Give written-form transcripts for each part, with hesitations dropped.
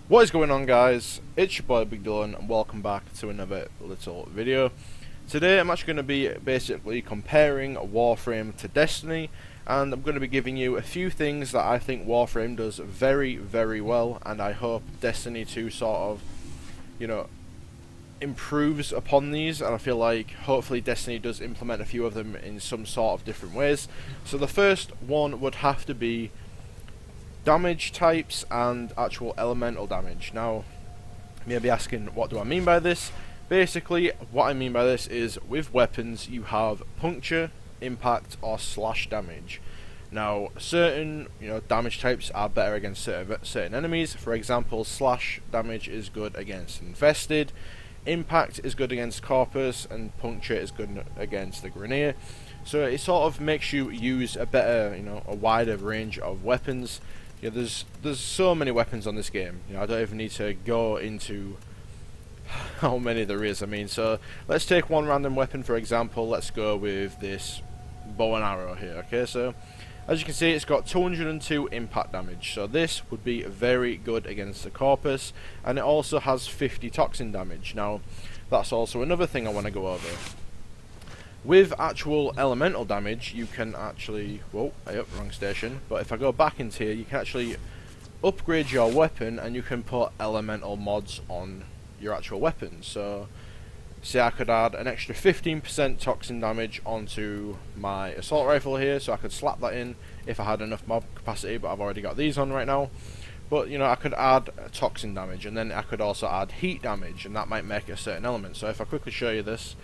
What is going on, guys? It's your boy Big Dylan and welcome back to another little video. Today I'm actually going to be basically comparing Warframe to Destiny, and I'm going to be giving you a few things that I think Warframe does very well, and I hope Destiny 2 sort of, improves upon these, and I feel like hopefully Destiny does implement a few of them in some sort of different ways. So the first one would have to be damage types and actual elemental damage. Now, you may be asking, what do I mean by this? Basically, what I mean by this is, with weapons, you have puncture, impact, or slash damage. Now, certain damage types are better against certain enemies. For example, slash damage is good against infested, impact is good against corpus, and puncture is good against the Grineer. So it sort of makes you use a better, a wider range of weapons. There's so many weapons on this game. I don't even need to go into how many there is. I mean, so let's take one random weapon for example. Let's go with this bow and arrow here. Okay, so as you can see, it's got 202 impact damage. So this would be very good against the corpus, and it also has 50 toxin damage. Now, that's also another thing I want to go over. With actual elemental damage, you can actually, wrong station, but if I go back into here, you can actually upgrade your weapon and you can put elemental mods on your actual weapon. So, say I could add an extra 15% toxin damage onto my assault rifle here, so I could slap that in if I had enough mob capacity, but I've already got these on right now. But, I could add toxin damage, and then I could also add heat damage, and that might make a certain element. So if I quickly show you this,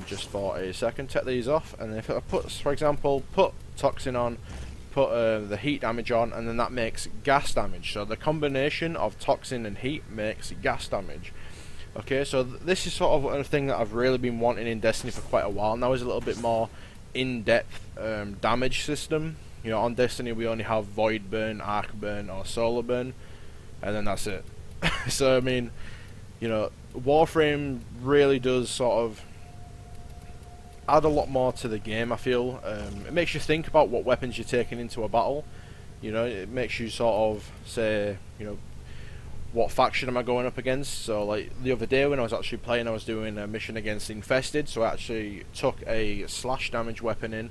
just for a second, take these off, and if I put, for example, put toxin on, put the heat damage on, and then that makes gas damage. So the combination of toxin and heat makes gas damage. Okay, so this is sort of a thing that I've really been wanting in Destiny for quite a while now, is a little bit more in-depth damage system. On Destiny we only have Void Burn, Arc Burn, or Solar Burn, and then that's it. So I mean, Warframe really does sort of add a lot more to the game, I feel. It makes you think about what weapons you're taking into a battle. It makes you sort of say, what faction am I going up against? So like the other day when I was actually playing, I was doing a mission against infested, so I actually took a slash damage weapon in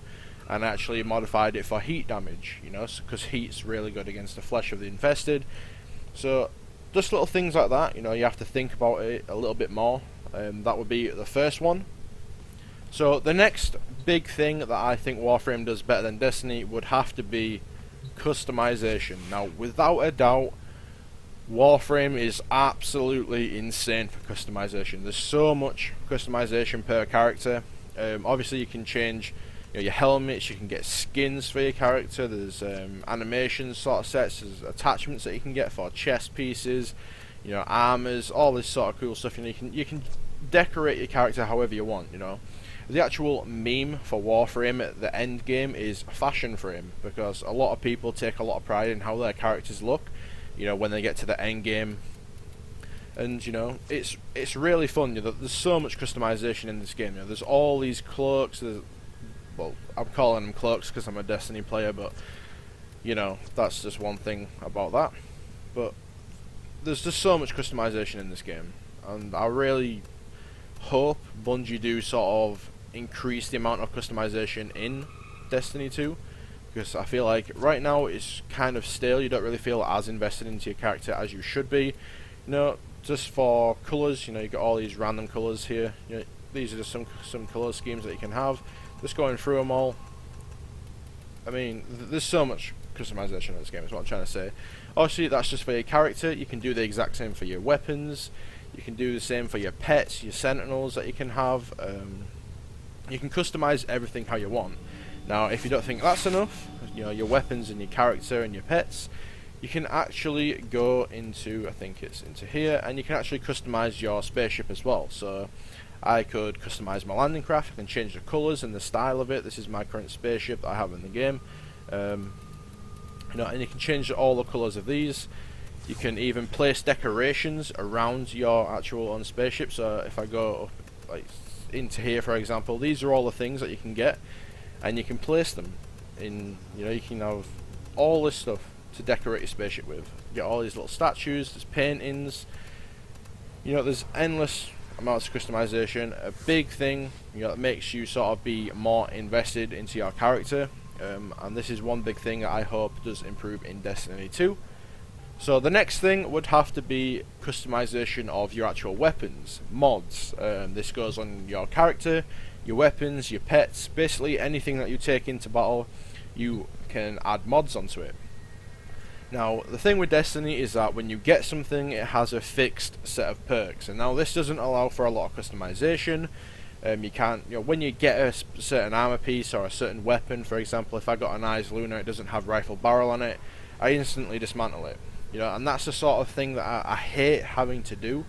and actually modified it for heat damage, because heat's really good against the flesh of the infested. So just little things like that, you have to think about it a little bit more. That would be the first one. So the next big thing that I think Warframe does better than Destiny would have to be customization. Now, without a doubt, Warframe is absolutely insane for customization. There's so much customization per character. Obviously you can change your helmets, you can get skins for your character, there's animations sort of sets, there's attachments that you can get for chest pieces, armors, all this sort of cool stuff. You can decorate your character however you want. The actual meme for Warframe at the end game is fashion frame, because a lot of people take a lot of pride in how their characters look, when they get to the end game. And it's really fun. There's so much customization in this game. There's all these cloaks. Well, I'm calling them cloaks because I'm a Destiny player, but that's just one thing about that. But there's just so much customization in this game, and I really hope Bungie do sort of increase the amount of customization in Destiny 2, because I feel like right now it's kind of stale. You don't really feel as invested into your character as you should be. Just for colours, you got all these random colours here. These are just some colour schemes that you can have. Just going through them all. I mean, there's so much customization in this game, is what I'm trying to say. Obviously, that's just for your character. You can do the exact same for your weapons. You can do the same for your pets, your sentinels that you can have. You can customize everything how you want. Now, if you don't think that's enough, your weapons and your character and your pets, you can actually go into, I think it's into here, and you can actually customize your spaceship as well. So I could customize my landing craft. I can change the colors and the style of it. This is my current spaceship that I have in the game. And you can change all the colors of these. You can even place decorations around your actual own spaceship. So if I go like into here, for example, these are all the things that you can get, and you can place them in. You can have all this stuff to decorate your spaceship with. You get all these little statues, there's paintings, you know, there's endless amounts of customization. A big thing, you know, that makes you sort of be more invested into your character, and this is one big thing that I hope does improve in Destiny 2. So the next thing would have to be customization of your actual weapons, mods. This goes on your character, your weapons, your pets, basically anything that you take into battle, you can add mods onto it. Now, the thing with Destiny is that when you get something, it has a fixed set of perks, and now this doesn't allow for a lot of customization. You can't, you know, when you get a certain armor piece or a certain weapon, for example, if I got an Eyes Lunar, it doesn't have rifle barrel on it, I instantly dismantle it. You know, and that's the sort of thing that I hate having to do.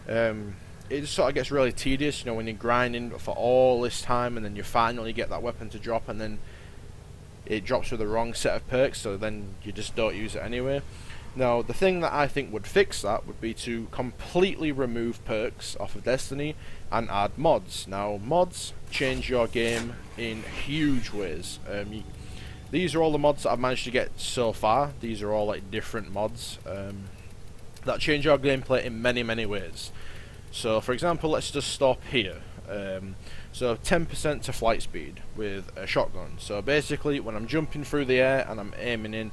It just sort of gets really tedious, you know, when you're grinding for all this time and then you finally get that weapon to drop and then it drops with the wrong set of perks, so then you just don't use it anyway. Now, the thing that I think would fix that would be to completely remove perks off of Destiny and add mods. Now, mods change your game in huge ways. These are all the mods that I've managed to get so far. These are all like different mods that change your gameplay in many, many ways. So, for example, let's just stop here. So 10% to flight speed with a shotgun. So basically, when I'm jumping through the air and I'm aiming in,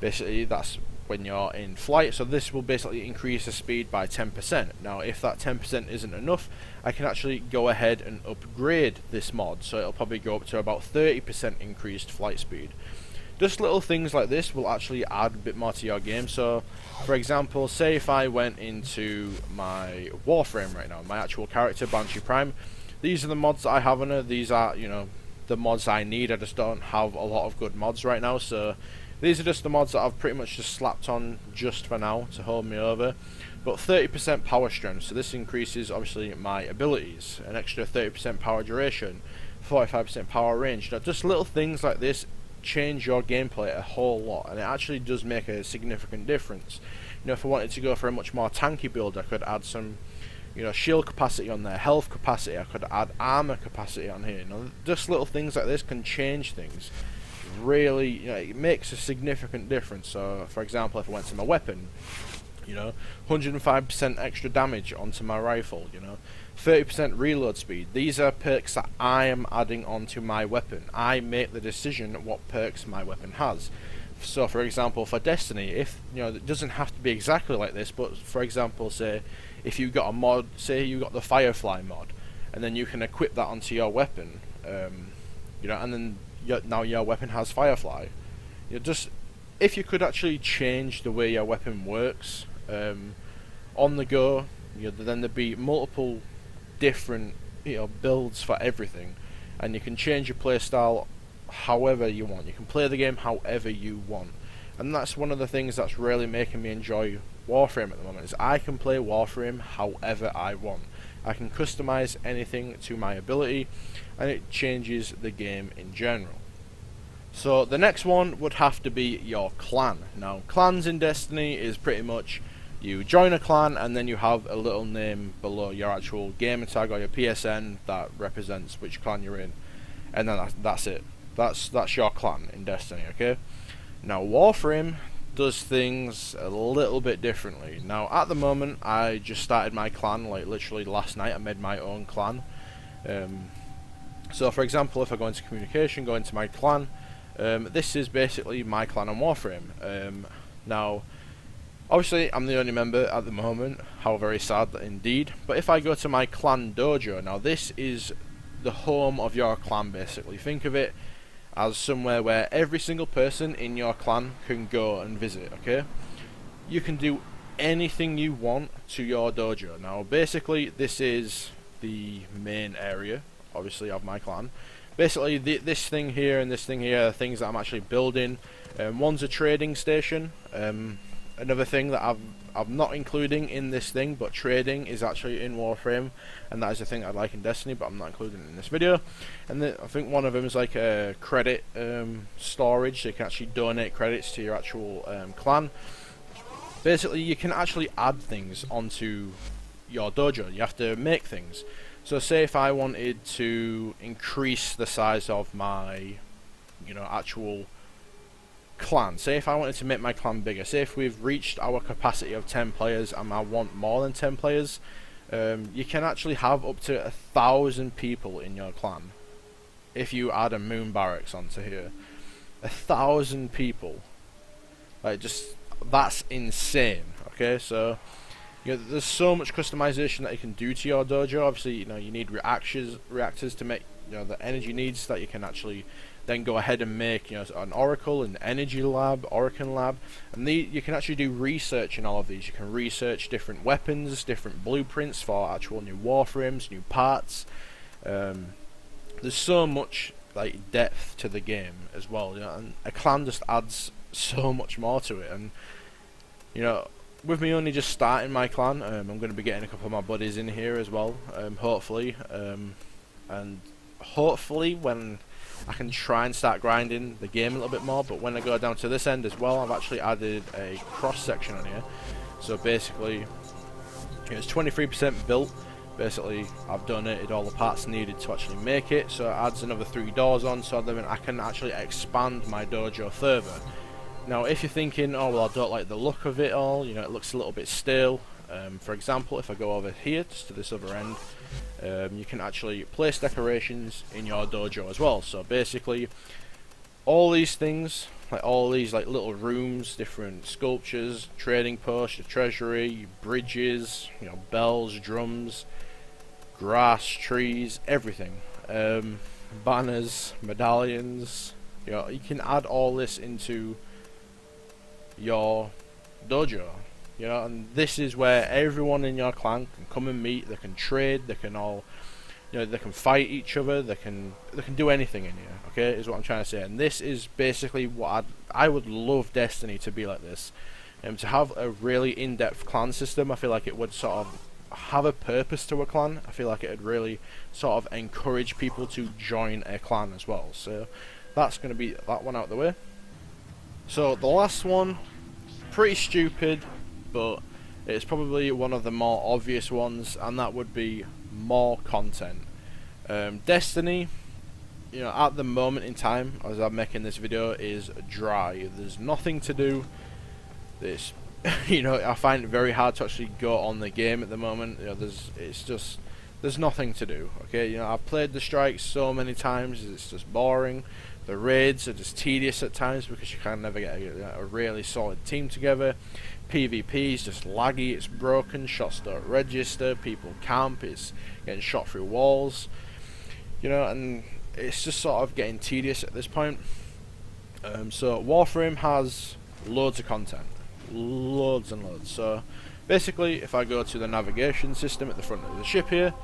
basically that's when you're in flight. So this will basically increase the speed by 10%. Now, if that 10% isn't enough, I can actually go ahead and upgrade this mod. So it'll probably go up to about 30% increased flight speed. Just little things like this will actually add a bit more to your game. So, for example, say if I went into my Warframe right now, my actual character, Banshee Prime, these are the mods that I have on her. These are, you know, the mods I need. I just don't have a lot of good mods right now, so these are just the mods that I've pretty much just slapped on just for now to hold me over. But 30% power strength, so this increases obviously my abilities, an extra 30% power duration, 45% power range. Now, just little things like this change your gameplay a whole lot, and it actually does make a significant difference. You know, if I wanted to go for a much more tanky build, I could add some, you know, shield capacity on there, health capacity, I could add armor capacity on here. You know, just little things like this can change things. Really, you know, it makes a significant difference. So, for example, if I went to my weapon, you know, 105% extra damage onto my rifle, you know, 30% reload speed. These are perks that I am adding onto my weapon. I make the decision what perks my weapon has. So, for example, for Destiny, if, you know, it doesn't have to be exactly like this, but for example, say if you got a mod, say you got the Firefly mod, and then you can equip that onto your weapon, you know, and then now your weapon has Firefly. You know, just if you could actually change the way your weapon works on the go, you know, then there'd be multiple different, you know, builds for everything, and you can change your playstyle however you want. You can play the game however you want, and that's one of the things that's really making me enjoy Warframe at the moment, is I can play Warframe however I want. I can customize anything to my ability, and it changes the game in general. So the next one would have to be your clan. Now, clans in Destiny is pretty much you join a clan and then you have a little name below your actual gamer tag or your PSN that represents which clan you're in, and then that's it. That's your clan in Destiny, okay? Now, Warframe does things a little bit differently. Now, at the moment, I just started my clan, like literally last night. I made my own clan. So, for example, if I go into communication, go into my clan, this is basically my clan on Warframe. Now, obviously, I'm the only member at the moment. How very sad indeed. But if I go to my clan dojo, now this is the home of your clan, basically. Think of it as somewhere where every single person in your clan can go and visit, okay? You can do anything you want to your dojo. Now, basically, this is the main area, obviously, of my clan. Basically, this thing here and this thing here are things that I'm actually building. One's a trading station. Another thing that I'm not including in this thing, but trading is actually in Warframe, and that is a thing I like in Destiny, but I'm not including it in this video. And I think one of them is like a credit storage, so you can actually donate credits to your actual clan. Basically, you can actually add things onto your dojo. You have to make things. So say if I wanted to increase the size of my, you know, actual clan, say if I wanted to make my clan bigger, say if we've reached our capacity of 10 players and I want more than 10 players, you can actually have up to 1,000 people in your clan if you add a moon barracks onto here. 1,000 people, like, just, that's insane. Okay, so there's so much customization that you can do to your dojo. Obviously, you need reactors to make the energy needs that you can actually then go ahead and make an oracle, an energy lab, Oracle lab, and you can actually do research in all of these. You can research different weapons, different blueprints for actual new warframes, new parts. There's so much like depth to the game as well, and a clan just adds so much more to it. And with me only just starting my clan, I'm going to be getting a couple of my buddies in here as well, hopefully, and hopefully when I can try and start grinding the game a little bit more. But when I go down to this end as well, I've actually added a cross section on here. So basically, it's 23% built. Basically, I've donated all the parts needed to actually make it, so it adds another 3 doors on, so then I can actually expand my dojo further. Now, if you're thinking, oh well, I don't like the look of it all, it looks a little bit stale. For example, if I go over here, just to this other end, you can actually place decorations in your dojo as well. So basically, all these things, like all these like little rooms, different sculptures, trading posts, your treasury, bridges, bells, drums, grass, trees, everything, banners, medallions, you can add all this into your dojo, and this is where everyone in your clan can come and meet. They can trade, they can all, they can fight each other, they can do anything in here. Okay, is what I'm trying to say. And this is basically what I would love Destiny to be like this, to have a really in-depth clan system. I feel like it would sort of have a purpose to a clan. I feel like it would really sort of encourage people to join a clan as well. So that's going to be that one out the way. So the last one, pretty stupid, but it's probably one of the more obvious ones, and that would be more content. Destiny, at the moment in time, as I'm making this video, is dry. There's nothing to do. This, I find it very hard to actually go on the game at the moment. There's nothing to do. Okay, I've played the strikes so many times, it's just boring. The raids are just tedious at times because you can never get a really solid team together. PvP is just laggy, it's broken, shots don't register, people camp, it's getting shot through walls, and it's just sort of getting tedious at this point. So Warframe has loads of content, loads and loads. So basically, if I go to the navigation system at the front of the ship here,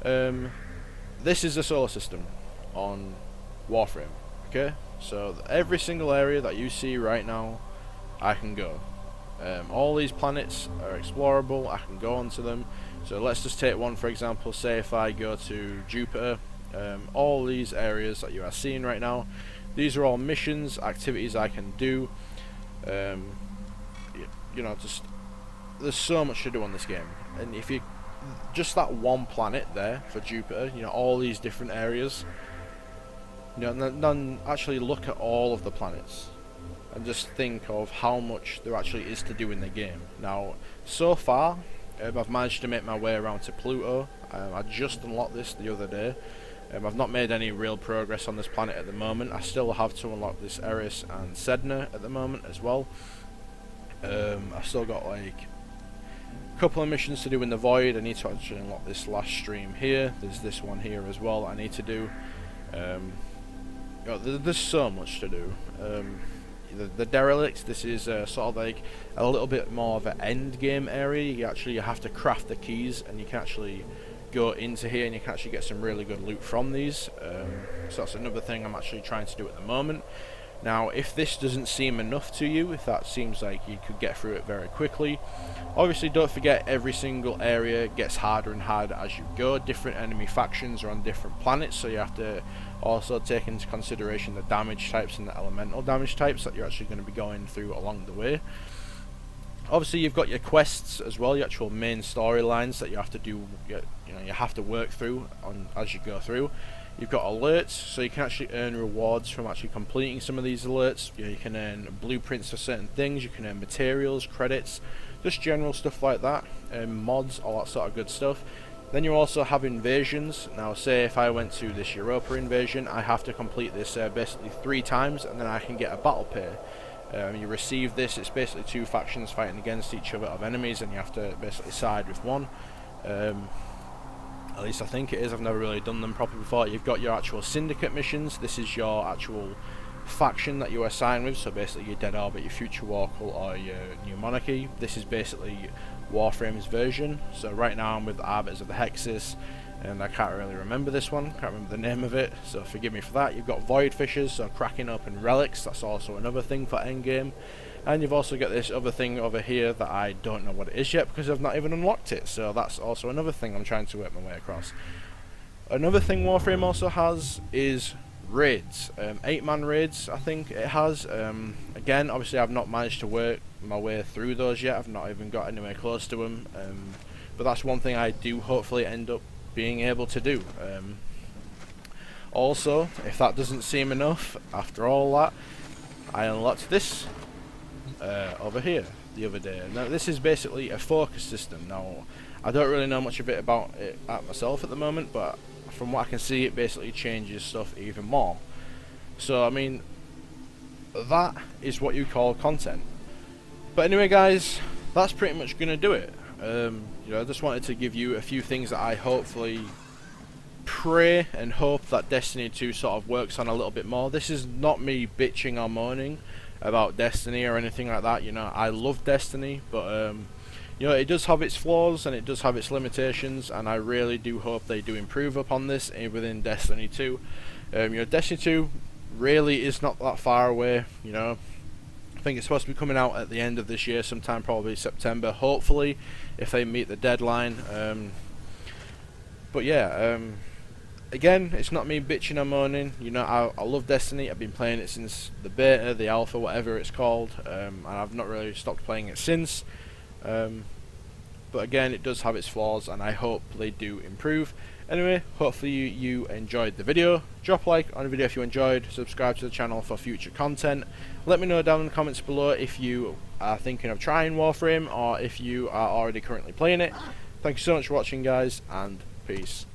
this is the solar system on Warframe. Okay, so every single area that you see right now, I can go. All these planets are explorable, I can go onto them. So let's just take one for example. Say if I go to Jupiter, all these areas that you are seeing right now, these are all missions, activities I can do. Just there's so much to do on this game, and if you just that one planet there for Jupiter, all these different areas. And then actually look at all of the planets and just think of how much there actually is to do in the game. Now, so far, I've managed to make my way around to Pluto. I just unlocked this the other day. I've not made any real progress on this planet at the moment. I still have to unlock this Eris and Sedna at the moment as well. I've still got like a couple of missions to do in the Void. I need to actually unlock this last stream here. There's this one here as well I need to do. There's so much to do. The Derelict, this is sort of like a little bit more of an end game area. You have to craft the keys, and you can actually go into here and you can actually get some really good loot from these. So that's another thing I'm actually trying to do at the moment. Now, if this doesn't seem enough to you, if that seems like you could get through it very quickly, obviously don't forget every single area gets harder and harder as you go. Different enemy factions are on different planets, so you have to also take into consideration the damage types and the elemental damage types that you're actually going to be going through along the way. Obviously you've got your quests as well, your actual main storylines that you have to do, you have to work through as you go through. You've got alerts, so you can actually earn rewards from actually completing some of these alerts. You can earn blueprints for certain things, you can earn materials, credits, just general stuff like that, mods, all that sort of good stuff. Then you also have invasions. Now say if I went to this Europa invasion, I have to complete this basically 3 times, and then I can get a battle pay. You receive this, it's basically 2 factions fighting against each other of enemies, and you have to basically side with one. At least I think it is, I've never really done them properly before. You've got your actual syndicate missions. This is your actual faction that you assign with, so basically your Dead Orbit, your Future War Cult, or your New Monarchy. This is basically Warframe's version. So right now I'm with the Arbiters of the Hexes, and I can't really remember this one, can't remember the name of it, so forgive me for that. You've got Void Fishers, so cracking open relics, that's also another thing for endgame. And you've also got this other thing over here that I don't know what it is yet because I've not even unlocked it, so that's also another thing I'm trying to work my way across. Another thing Warframe also has is raids, 8-man raids I think it has. Again, obviously I've not managed to work my way through those yet, I've not even got anywhere close to them, but that's one thing I do hopefully end up being able to do. Also, if that doesn't seem enough, after all that, I unlocked this over here the other day. Now this is basically a focus system. Now I don't really know much of it about it myself at the moment, but from what I can see it basically changes stuff even more. So I mean, that is what you call content. But anyway guys, that's pretty much gonna do it. You know, I just wanted to give you a few things that I hopefully pray and hope that Destiny 2 sort of works on a little bit more. This is not me bitching or moaning about Destiny or anything like that. You know, I love Destiny, but you know, it does have its flaws and it does have its limitations, and I really do hope they do improve upon this within Destiny 2. You know, Destiny 2 really is not that far away. You know, I think it's supposed to be coming out at the end of this year, sometime probably September, hopefully, if they meet the deadline. But yeah, again, it's not me bitching or moaning. You know, I love Destiny. I've been playing it since the beta, the alpha, whatever it's called, and I've not really stopped playing it since. But again, it does have its flaws, and I hope they do improve. Anyway, hopefully you enjoyed the video. Drop a like on the video if you enjoyed. Subscribe to the channel for future content. Let me know down in the comments below if you are thinking of trying Warframe, or if you are already currently playing it. Thank you so much for watching guys, and peace.